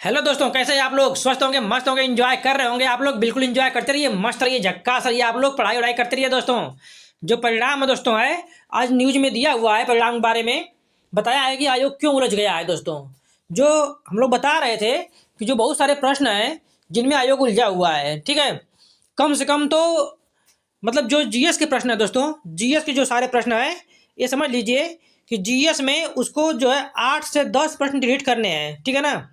Hello दोस्तों, कैसे हैं आप लोग? स्वस्थ होंगे, मस्त होंगे, एंजॉय कर रहे होंगे आप लोग। बिल्कुल एंजॉय करते रहिए, मस्त रहिए, झक्कास रहिए आप लोग। पढ़ाई वढ़ाई करते रहिए दोस्तों। जो परिणाम है दोस्तों है, आज न्यूज में दिया हुआ है। परिणाम के बारे में बताया है कि आयोग क्यों उलझ गया है दोस्तों। जो हम लोग बता रहे थे कि जो बहुत सारे प्रश्न हैं जिनमें आयोग उलझा हुआ है, ठीक है। कम से कम तो मतलब जो जीएस के प्रश्न है दोस्तों, जीएस के जो सारे प्रश्न है, ये समझ लीजिए कि जीएस में उसको जो है 8 से 10 प्रश्न डिलीट करने हैं, ठीक है ना।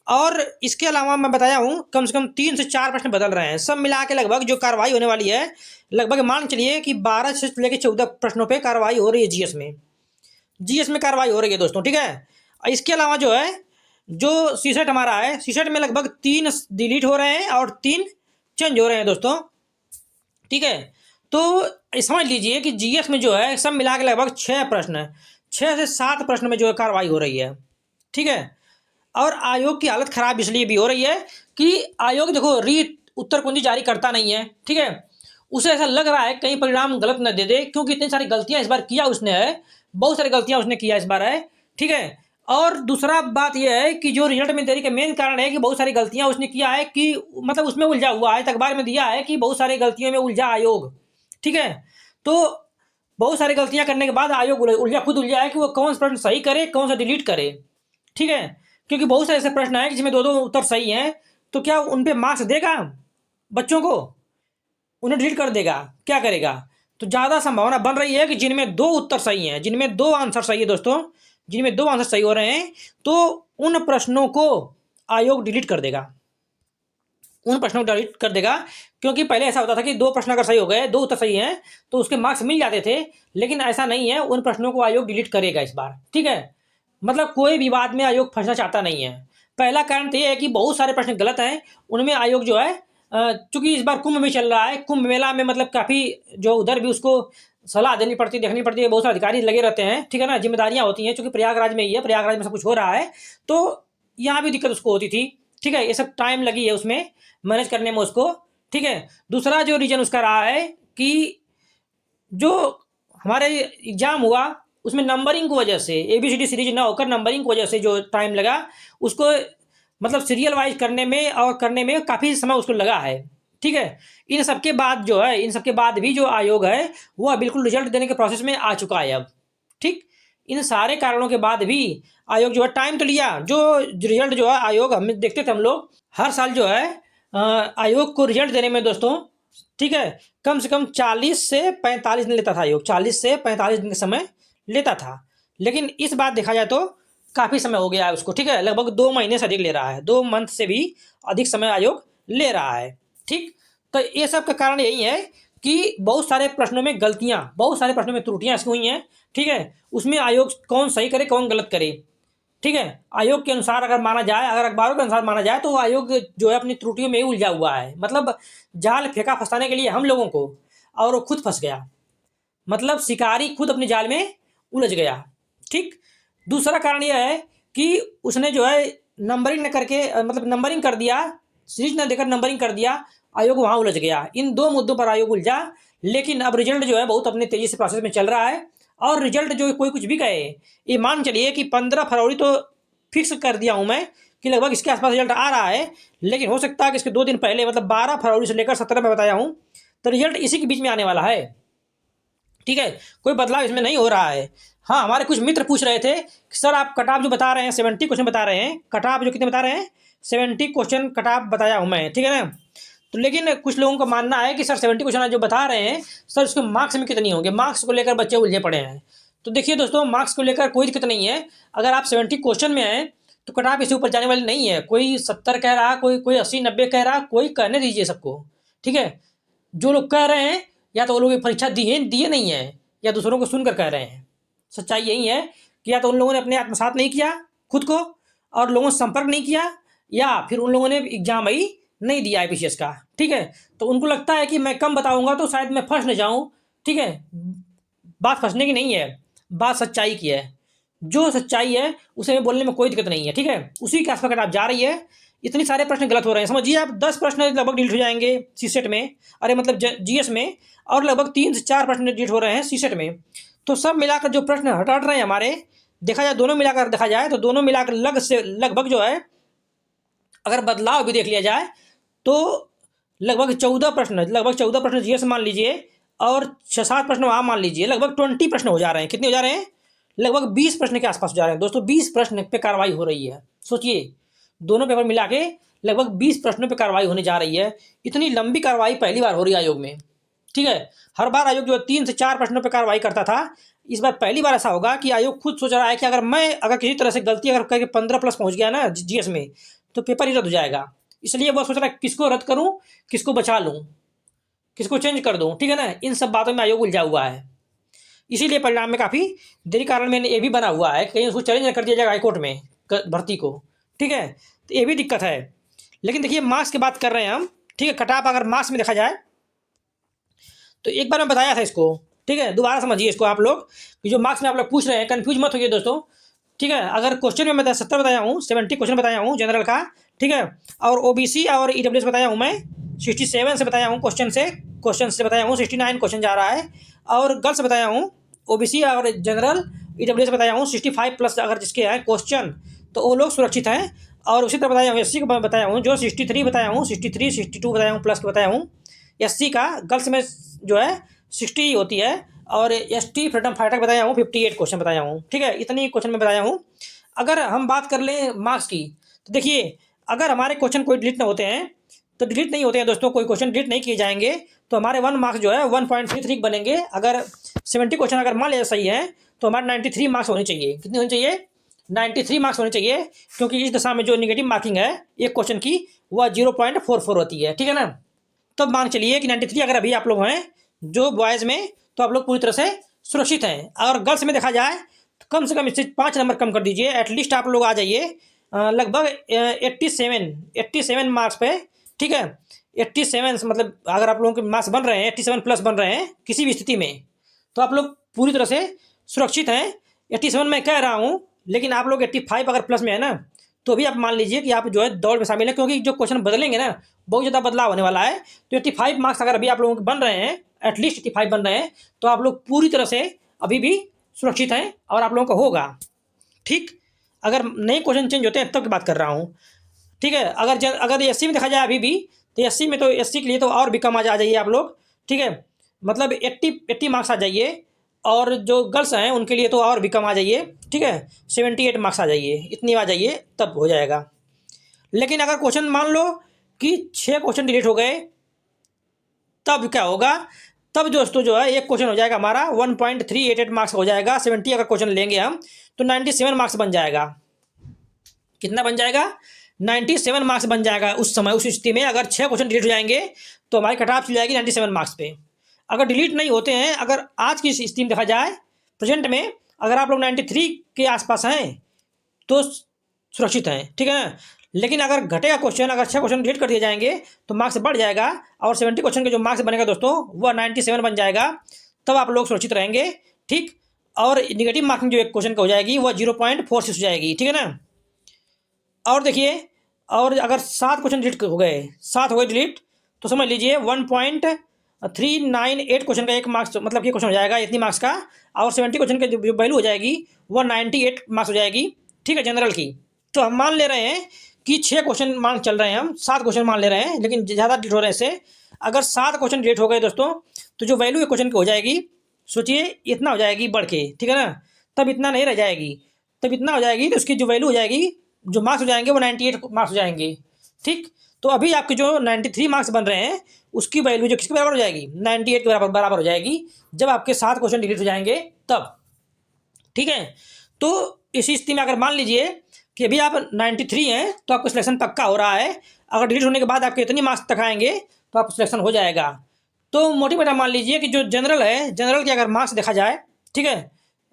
और इसके अलावा मैं बताया हूँ कम से कम 3 से 4 प्रश्न बदल रहे हैं। सब मिला के लगभग जो कार्रवाई होने वाली है, लगभग मान चलिए कि 12 से लेकर 14 प्रश्नों पे कार्रवाई हो रही है जीएस में। जीएस में कार्रवाई हो रही है दोस्तों, ठीक है। इसके अलावा जो है, जो सीसेट हमारा है, सीसेट में लगभग 3 डिलीट हो रहे हैं और 3 चेंज हो रहे हैं दोस्तों, ठीक है। तो समझ लीजिए कि जीएस में जो है सब मिला के लगभग 6 प्रश्न है। 6 से 7 प्रश्न में जो है कार्रवाई हो रही है, ठीक है। और आयोग की हालत खराब इसलिए भी हो रही है कि आयोग देखो री उत्तर कुंजी जारी करता नहीं है, ठीक है। उसे ऐसा लग रहा है कहीं परिणाम गलत न दे दे, क्योंकि इतनी सारी गलतियां इस बार किया उसने है। बहुत सारी गलतियां उसने किया इस बार है, ठीक है। और दूसरा बात यह है कि जो रिजल्ट में देरी का मेन कारण है कि बहुत सारी गलतियां उसने किया है, कि मतलब उसमें उलझा हुआ है। अखबार में दिया है कि बहुत सारी गलतियों में उलझा आयोग, ठीक है। तो बहुत सारी गलतियां करने के बाद आयोग उलझा, खुद उलझा है कि वो कौन सा प्रश्न सही करे, कौन सा डिलीट करे, ठीक है। क्योंकि बहुत सारे ऐसे प्रश्न हैं जिसमें दो दो उत्तर सही हैं, तो क्या उन पे मार्क्स देगा बच्चों को? उन्हें डिलीट कर देगा? क्या करेगा? तो ज़्यादा संभावना बन रही है कि जिनमें 2 उत्तर सही हैं, जिनमें 2 आंसर सही है दोस्तों, जिनमें 2 आंसर सही हो रहे हैं, तो उन प्रश्नों को आयोग डिलीट कर देगा। उन प्रश्नों को डिलीट कर देगा। क्योंकि पहले ऐसा होता था कि 2 प्रश्न अगर सही हो गए, 2 उत्तर सही हैं, तो उसके मार्क्स मिल जाते थे। लेकिन ऐसा नहीं है, उन प्रश्नों को आयोग डिलीट करेगा इस बार, ठीक है। मतलब कोई विवाद में आयोग फंसना चाहता नहीं है। पहला कारण तो ये है कि बहुत सारे प्रश्न गलत हैं, उनमें आयोग जो है चूंकि इस बार कुंभ में चल रहा है, कुंभ मेला में मतलब काफ़ी जो उधर भी उसको सलाह देनी पड़ती, देखनी पड़ती है। बहुत सारे अधिकारी लगे रहते हैं, ठीक है ना, जिम्मेदारियां होती हैं। चूंकि प्रयागराज में ही है, प्रयागराज में सब कुछ हो रहा है, तो यहाँ भी दिक्कत उसको होती थी, ठीक है। ये सब टाइम लगी है उसमें मैनेज करने में उसको, ठीक है। दूसरा जो रीजन उसका रहा है कि जो हमारे एग्जाम हुआ उसमें नंबरिंग की वजह से, ABCD सीरीज ना होकर नंबरिंग की वजह से जो टाइम लगा उसको, मतलब सीरियल वाइज करने में और करने में काफ़ी समय उसको लगा है, ठीक है। इन सबके बाद जो है, इन सबके बाद भी जो आयोग है वह बिल्कुल रिजल्ट देने के प्रोसेस में आ चुका है अब, ठीक। इन सारे कारणों के बाद भी आयोग जो है टाइम तो लिया। जो रिजल्ट जो है आयोग, हम देखते थे हम लोग हर साल जो है आयोग को रिजल्ट देने में दोस्तों, ठीक है, कम से कम 40 से 45 दिन लेता था आयोग। 40 से 45 दिन का समय लेता था। लेकिन इस बार देखा जाए तो काफ़ी समय हो गया है उसको, ठीक है। लगभग 2 महीने से अधिक ले रहा है, 2 मंथ से भी अधिक समय आयोग ले रहा है, ठीक। तो ये सब का कारण यही है कि बहुत सारे प्रश्नों में गलतियां, बहुत सारे प्रश्नों में त्रुटियां ऐसी हुई हैं, ठीक है। उसमें आयोग कौन सही करे कौन गलत करे, ठीक है। आयोग के अनुसार अगर माना जाए, अगर अखबारों के अनुसार माना जाए, तो आयोग जो है अपनी त्रुटियों में ही उलझा हुआ है। मतलब जाल फेंका फंसाने के लिए हम लोगों को, और वो खुद फंस गया। मतलब शिकारी खुद अपने जाल में उलझ गया, ठीक। दूसरा कारण यह है कि उसने जो है नंबरिंग न करके, मतलब नंबरिंग कर दिया, सीरीज न देकर नंबरिंग कर दिया, आयोग वहाँ उलझ गया। इन 2 मुद्दों पर आयोग उलझा। लेकिन अब रिजल्ट जो है बहुत अपने तेजी से प्रोसेस में चल रहा है। और रिजल्ट जो कोई कुछ भी कहे, ये मान चलिए कि 15 फरवरी तो फिक्स कर दिया हूँ मैं कि लगभग इसके आसपास रिजल्ट आ रहा है। लेकिन हो सकता है कि इसके 2 दिन पहले, मतलब 12 फरवरी से लेकर 17 में बताया हूँ, तो रिजल्ट इसी के बीच में आने वाला है, ठीक है। कोई बदलाव इसमें नहीं हो रहा है। हाँ, हमारे कुछ मित्र पूछ रहे थे कि सर आप कट ऑफ जो बता रहे हैं, 70 क्वेश्चन बता रहे हैं, कट ऑफ जो कितने बता रहे हैं, 70 क्वेश्चन कट ऑफ बताया हूँ मैं, ठीक है ना। तो लेकिन कुछ लोगों का मानना है कि सर 70 क्वेश्चन जो बता रहे हैं, सर उसके मार्क्स में कितनी होंगे, मार्क्स को लेकर बच्चे उलझे पड़े हैं। तो देखिए दोस्तों, मार्क्स को लेकर कोई दिक्कत नहीं है। अगर आप 70 क्वेश्चन में हैं तो कट ऑफ इससे ऊपर जाने वाली नहीं है। कोई 70 कह रहा, कोई 80-90 कह रहा, कोई कहने दीजिए सबको, ठीक है। जो लोग कह रहे हैं, या तो वो लोग परीक्षा दिए नहीं है, या दूसरों को सुनकर कह रहे हैं। सच्चाई यही है कि या तो उन लोगों ने अपने आत्मसात नहीं किया खुद को, और लोगों से संपर्क नहीं किया, या फिर उन लोगों ने एग्जाम ही नहीं दिया IPCS का, ठीक है। तो उनको लगता है कि मैं कम बताऊंगा तो शायद मैं फंस न जाऊं, ठीक है। बात फंसने की नहीं है, बात सच्चाई की है। जो सच्चाई है उसे में बोलने में कोई दिक्कत नहीं है, ठीक है। उसी के आसपास अगर आप जा रही है, इतने सारे प्रश्न गलत हो रहे हैं, समझिए आप 10 प्रश्न लगभग डिलीट हो जाएंगे सीसेट में, अरे मतलब जीएस में, और लगभग 3 से 4 प्रश्न डिलीट हो रहे हैं सीसेट में। तो सब मिलाकर जो प्रश्न हट रहे हैं हमारे, देखा जाए दोनों मिलाकर देखा जाए तो दोनों मिलाकर लगभग जो है अगर बदलाव भी देख लिया जाए तो लगभग 14 प्रश्न जीएस मान लीजिए और 6-7 प्रश्न वहाँ मान लीजिए, लगभग 20 प्रश्न हो जा रहे हैं। कितने हो जा रहे हैं? लगभग 20 प्रश्न के आसपास हो जा रहे हैं दोस्तों। 20 प्रश्न पे कार्रवाई हो रही है। सोचिए, दोनों पेपर मिला के लगभग 20 प्रश्नों पे कार्रवाई होने जा रही है। इतनी लंबी कार्रवाई पहली बार हो रही है आयोग में। ठीक है, हर बार आयोग जो 3 से 4 प्रश्नों पर कार्रवाई करता था, इस बार पहली बार ऐसा होगा कि आयोग खुद सोच रहा है कि अगर किसी तरह से गलती अगर करके 15 प्लस पहुंच गया ना जीएस में, तो पेपर ही रद्द हो जाएगा। इसलिए वो सोच रहा है किसको रद्द करूं, किसको बचा लूं, किसको चेंज कर दूं। ठीक है ना, इन सब बातों में आयोग उलझा हुआ है। इसीलिए परिणाम में काफ़ी देरी कारण में ये भी बना हुआ है, कहीं उसको चैलेंज कर दिया जाएगा हाईकोर्ट में भर्ती को। ठीक है, तो ये भी दिक्कत है। लेकिन देखिए, मार्क्स की बात कर रहे हैं हम। ठीक है, कटाप अगर मार्क्स में देखा जाए तो एक बार मैं बताया था इसको। ठीक है, दोबारा समझिए इसको आप लोग, कि जो मार्क्स में आप लोग पूछ रहे हैं, कन्फ्यूज मत होइए दोस्तों। ठीक है, अगर क्वेश्चन में मैं 70 बताया हूँ, 70 क्वेश्चन बताया हूँ जनरल का। ठीक है, और ओबीसी और ईडब्ल्यूएस बताया हूँ मैं 67 से बताया हूँ, क्वेश्चन से बताया हूँ 69 क्वेश्चन जा रहा है। और गर्ल्स बताया हूँ, ओबीसी और जनरल ईडब्ल्यूएस बताया हूँ 65 प्लस अगर जिसके हैं क्वेश्चन, तो वो लोग सुरक्षित हैं। और उसी तरह बताया हूँ एससी को बताया हूँ, जो 63 बताया हूँ, 63 62 बताया हूँ प्लस बताया हूँ। एससी का गर्ल्स में जो है 60 होती है। और एसटी फ्रीडम फाइटर बताया हूँ 58 क्वेश्चन बताया हूँ। ठीक है, इतनी क्वेश्चन में बताया हूँ। अगर हम बात कर लें मार्क्स की, तो देखिए, अगर हमारे क्वेश्चन कोई डिलीट ना होते हैं, तो डिलीट नहीं होते हैं दोस्तों, कोई क्वेश्चन डिलीट नहीं किए जाएंगे, तो हमारे 1 मार्क्स जो है 1.33 बनेंगे। अगर 70 क्वेश्चन अगर मान लिया सही है, तो हमारे 93 मार्क्स होने चाहिए। कितने होने चाहिए? 93 मार्क्स होने चाहिए, क्योंकि इस दशा में जो निगेटिव मार्किंग है एक क्वेश्चन की, वह 0.44 होती है। ठीक है ना, तो मान चलिए कि 93 अगर अभी आप लोग हैं जो बॉयज़ में, तो आप लोग पूरी तरह से सुरक्षित हैं। अगर गर्ल्स में देखा जाए तो कम से कम इससे 5 नंबर कम कर दीजिए, एटलीस्ट आप लोग आ जाइए लगभग 87 मार्क्स पे। ठीक है, 87 मतलब अगर आप लोगों के मार्क्स बन रहे हैं 87 प्लस बन रहे हैं किसी भी स्थिति में, तो आप लोग पूरी तरह से सुरक्षित हैं। 87 मैं कह रहा हूँ, लेकिन आप लोग 85 अगर प्लस में है ना, तो भी आप मान लीजिए कि आप जो है दौड़ में शामिल हैं, क्योंकि जो क्वेश्चन बदलेंगे ना, बहुत ज़्यादा बदलाव होने वाला है। तो 85 मार्क्स अगर अभी आप लोगों के बन रहे हैं, एटलीस्ट 85 बन रहे हैं, तो आप लोग पूरी तरह से अभी भी सुरक्षित हैं और आप लोगों का होगा। ठीक, अगर नए क्वेश्चन चेंज होते हैं तब की बात कर रहा हूँ। ठीक है, अगर एससी में देखा जाए अभी भी, तो एससी में तो एससी के लिए तो और भी कम आ जाइए आप लोग। ठीक है, मतलब 80 मार्क्स आ जाइए, और जो गर्ल्स हैं उनके लिए तो और भी कम आ जाइए। ठीक है, 78 मार्क्स आ जाइए, इतनी आ जाइए तब हो जाएगा। लेकिन अगर क्वेश्चन मान लो कि 6 क्वेश्चन डिलीट हो गए, तब क्या होगा? तब दोस्तों जो है एक क्वेश्चन हो जाएगा हमारा 1.388 मार्क्स हो जाएगा। 70 अगर क्वेश्चन लेंगे हम, तो 97 मार्क्स बन जाएगा। कितना बन जाएगा? 97 मार्क्स बन जाएगा उस समय। उस स्थिति में अगर 6 क्वेश्चन डिलीट हो जाएंगे, तो हमारी कट ऑफ चली जाएगी 97 मार्क्स पे। अगर डिलीट नहीं होते हैं, अगर आज की स्थिति में देखा जाए प्रेजेंट में, अगर आप लोग 93 के आसपास हैं तो सुरक्षित हैं। ठीक है ना, लेकिन अगर घटेगा क्वेश्चन, अगर 6 क्वेश्चन डिलीट कर दिए जाएंगे, तो मार्क्स बढ़ जाएगा, और 70 क्वेश्चन के जो मार्क्स बनेगा दोस्तों, वह 97 बन जाएगा। तब आप लोग सुरक्षित रहेंगे। ठीक, और निगेटिव मार्किंग जो एक क्वेश्चन का हो जाएगी, वह 0.46 हो जाएगी। ठीक है ना, और देखिए, और अगर 7 क्वेश्चन डिलीट हो गए, 7 हो गए डिलीट, तो समझ लीजिए 1.398 क्वेश्चन का एक मार्क्स, मतलब कि क्वेश्चन हो जाएगा इतनी मार्क्स का, और 70 क्वेश्चन की जो वैल्यू हो जाएगी वो 98 मार्क्स हो जाएगी। ठीक है, जनरल की। तो हम मान ले रहे हैं कि 6 क्वेश्चन मान चल रहे हैं, हम 7 क्वेश्चन मान ले रहे हैं, लेकिन ज़्यादा डिलीट हो रहे हैं इससे। अगर 7 क्वेश्चन डिलीट हो गए दोस्तों, तो जो वैल्यू एक क्वेश्चन की हो जाएगी, सोचिए इतना हो जाएगी बढ़ के। ठीक है ना, तब इतना नहीं रह जाएगी, तब इतना हो जाएगी, तो उसकी जो वैल्यू हो जाएगी, जो मार्क्स हो जाएंगे वो 98 मार्क्स हो जाएंगे। ठीक, तो अभी आपके जो 93 मार्क्स बन रहे हैं, उसकी वैल्यू जो किसके बराबर हो जाएगी? 98 के बराबर हो जाएगी, जब आपके 7 क्वेश्चन डिलीट हो जाएंगे तब। ठीक है, तो इसी स्थिति में अगर मान लीजिए कि अभी आप 93 हैं, तो आपका सिलेक्शन पक्का हो रहा है। अगर डिलीट होने के बाद आपके इतनी मार्क्स तक आएंगे, तो आपका सिलेक्शन हो जाएगा। तो मोटी मोटा मान लीजिए कि जो जनरल है, जनरल के अगर मार्क्स देखा जाए, ठीक है,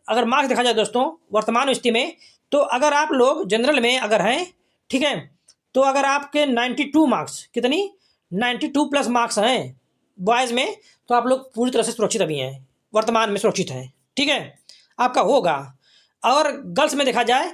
अगर मार्क्स देखा जाए दोस्तों वर्तमान स्थिति में, तो अगर आप लोग जनरल में अगर हैं, ठीक है, तो अगर आपके 92 मार्क्स, कितनी 92 प्लस मार्क्स हैं बॉयज़ में, तो आप लोग पूरी तरह से सुरक्षित अभी हैं, वर्तमान में सुरक्षित हैं। ठीक है, आपका होगा। और गर्ल्स में देखा जाए,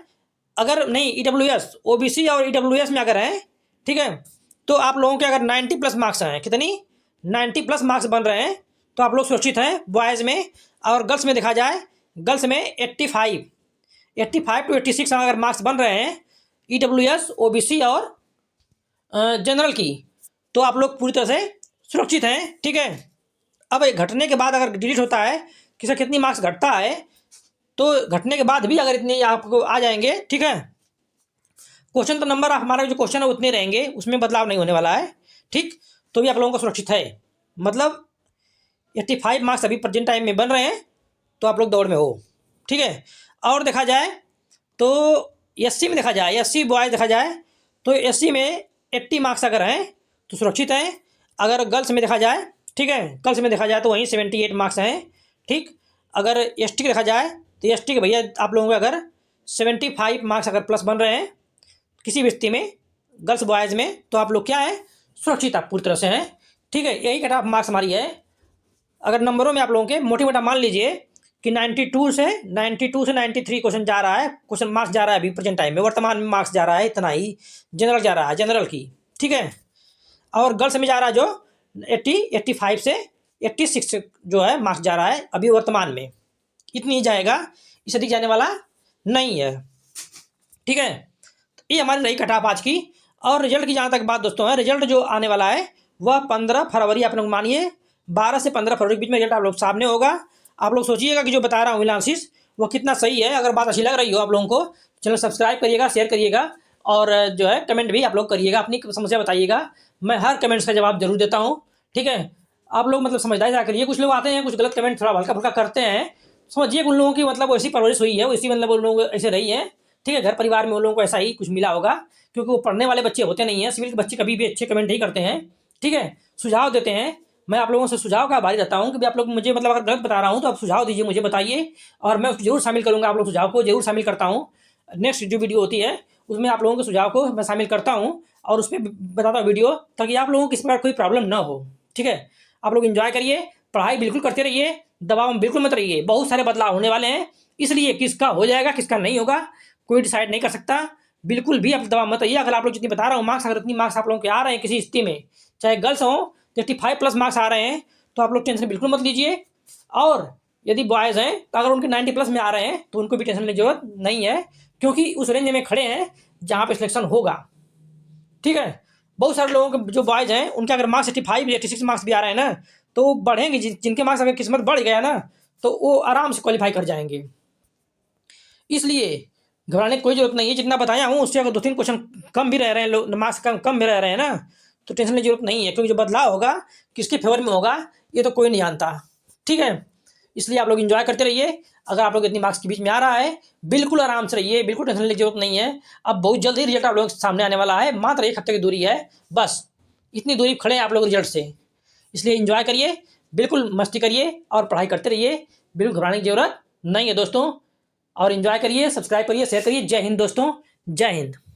अगर नहीं ईडब्ल्यूएस, ओबीसी और ईडब्ल्यूएस में अगर हैं, ठीक है, तो आप लोगों के अगर 90 प्लस मार्क्स हैं, कितनी 90 प्लस मार्क्स बन रहे हैं, तो आप लोग सुरक्षित हैं बॉयज़ में। और गर्ल्स में देखा जाए, गर्ल्स में 85 टू 86 अगर मार्क्स बन रहे हैं, ईडब्ल्यूएस, ओबीसी और जनरल की, तो आप लोग पूरी तरह से सुरक्षित हैं। ठीक है, अब घटने के बाद अगर डिलीट होता है, किसी कितनी मार्क्स घटता है, तो घटने के बाद भी अगर इतने आपको आ जाएंगे, ठीक है, क्वेश्चन तो नंबर हमारा जो क्वेश्चन है उतने रहेंगे, उसमें बदलाव नहीं होने वाला है। ठीक, तो भी आप लोगों को सुरक्षित है। मतलब 85 मार्क्स अभी प्रेजेंट टाइम में बन रहे हैं, तो आप लोग दौड़ में हो। ठीक है, और देखा जाए तो एससी में देखा जाए, एससी बॉयज़ देखा जाए तो एससी में 80 मार्क्स अगर हैं तो सुरक्षित हैं। अगर गर्ल्स में देखा जाए, ठीक है, गर्ल्स में देखा जाए तो वहीं 78 मार्क्स हैं। ठीक, अगर एसटी का देखा जाए तो एसटी के भैया आप लोगों के अगर 75 मार्क्स अगर प्लस बन रहे हैं किसी भी स्थिति में, गर्ल्स बॉयज़ में, तो आप लोग क्या है, सुरक्षित आप पूरी तरह से हैं। ठीक है, यही कट ऑफ मार्क्स हमारी है। अगर नंबरों में आप लोगों के मोटी मोटा मान लीजिए कि 92 से 93 क्वेश्चन जा रहा है, क्वेश्चन मार्क्स जा रहा है अभी प्रेजेंट टाइम में, वर्तमान में मार्क्स जा रहा है इतना ही। जनरल जा रहा है, जनरल की, ठीक है, और गर्ल्स में जा रहा है जो 85 से 86 जो है मार्क्स जा रहा है अभी वर्तमान में, इतनी ही जाएगा, इससे अधिक जाने वाला नहीं है। ठीक है, ये हमारी रही कट ऑफ आज की। और रिजल्ट की जहाँ तक बात दोस्तों है, रिजल्ट जो आने वाला है वह 15 फरवरी, आप लोग मानिए 12 से 15 फरवरी के बीच में रिजल्ट आप लोग सामने होगा। आप लोग सोचिएगा कि जो बता रहा हूँ एनालिसिस वो कितना सही है। अगर बात अच्छी लग रही हो आप लोगों को, चैनल सब्सक्राइब करिएगा, शेयर करिएगा, और जो है कमेंट भी आप लोग करिएगा, अपनी समस्या बताइएगा। मैं हर कमेंट्स का जवाब जरूर देता हूँ। ठीक है, आप लोग मतलब समझदारी से करिए। कुछ लोग आते हैं, कुछ गलत कमेंट थोड़ा हल्का फुल्का करते हैं, समझिए उन लोगों की मतलब ऐसी परवरिश हुई है, वैसी मतलब उन लोग ऐसे रही है। ठीक है, घर परिवार में उन लोगों को ऐसा ही कुछ मिला होगा, क्योंकि वो पढ़ने वाले बच्चे होते नहीं हैं। सिविल के बच्चे कभी भी अच्छे कमेंट नहीं करते हैं। ठीक है, सुझाव देते हैं। मैं आप लोगों से सुझाव का आभारी रहता हूँ कि आप लोग मुझे मतलब अगर गलत बता रहा हूँ तो आप सुझाव दीजिए, मुझे बताइए, और मैं उसको जरूर शामिल करूँगा। आप लोग सुझाव को जरूर शामिल करता हूँ। नेक्स्ट जो वीडियो होती है उसमें आप लोगों के सुझाव को मैं शामिल करता हूँ और उस पर बताता हूँ वीडियो, ताकि आप लोगों को इस प्रकार कोई प्रॉब्लम ना हो। ठीक है, आप लोग एंजॉय करिए, पढ़ाई बिल्कुल करते रहिए, दबाव में बिल्कुल मत रहिए। बहुत सारे बदलाव होने वाले हैं, इसलिए किसका हो जाएगा किसका नहीं होगा कोई डिसाइड नहीं कर सकता। बिल्कुल भी आप दबाव मत रहिए। अगर आप लोग जितनी बता रहा हूँ मार्क्स, अगर इतनी मार्क्स आप लोगों के आ रहे हैं किसी स्थिति में, चाहे गर्ल्स हो 85 प्लस मार्क्स आ रहे हैं, तो आप लोग टेंशन बिल्कुल मत लीजिए। और यदि बॉयज़ हैं तो अगर उनके 90 प्लस में आ रहे हैं तो उनको भी टेंशन लेने की जरूरत नहीं है, क्योंकि उस रेंज में खड़े हैं जहाँ पे सिलेक्शन होगा। ठीक है, बहुत सारे लोगों के जो बॉयज़ हैं उनके अगर मार्क्स 85 86 मार्क्स भी आ रहे हैं ना, तो वो बढ़ेंगे। जिनके मार्क्स अगर किस्मत बढ़ गया ना, तो वो आराम से क्वालिफाई कर जाएंगे। इसलिए घबराने की कोई जरूरत नहीं है। जितना बताया हूँ उससे अगर 2-3 क्वेश्चन कम भी रह रहे हैं, लोग मार्क्स कम भी रह रहे हैं ना, तो टेंशन की जरूरत नहीं है, क्योंकि जो बदलाव होगा किसके फेवर में होगा ये तो कोई नहीं जानता। ठीक है, इसलिए आप लोग एंजॉय करते रहिए। अगर आप लोग इतनी मार्क्स के बीच में आ रहा है, बिल्कुल आराम से रहिए, बिल्कुल टेंशन लेने की जरूरत नहीं है। अब बहुत जल्द ही रिजल्ट आप लोगों के सामने आने वाला है, मात्र 1 हफ्ते की दूरी है, बस इतनी दूरी खड़े हैं आप लोग रिजल्ट से। इसलिए एंजॉय करिए, बिल्कुल मस्ती करिए और पढ़ाई करते रहिए, बिल्कुल घबराने की जरूरत नहीं है दोस्तों। और एंजॉय करिए, सब्सक्राइब करिए, शेयर करिए। जय हिंद दोस्तों, जय हिंद।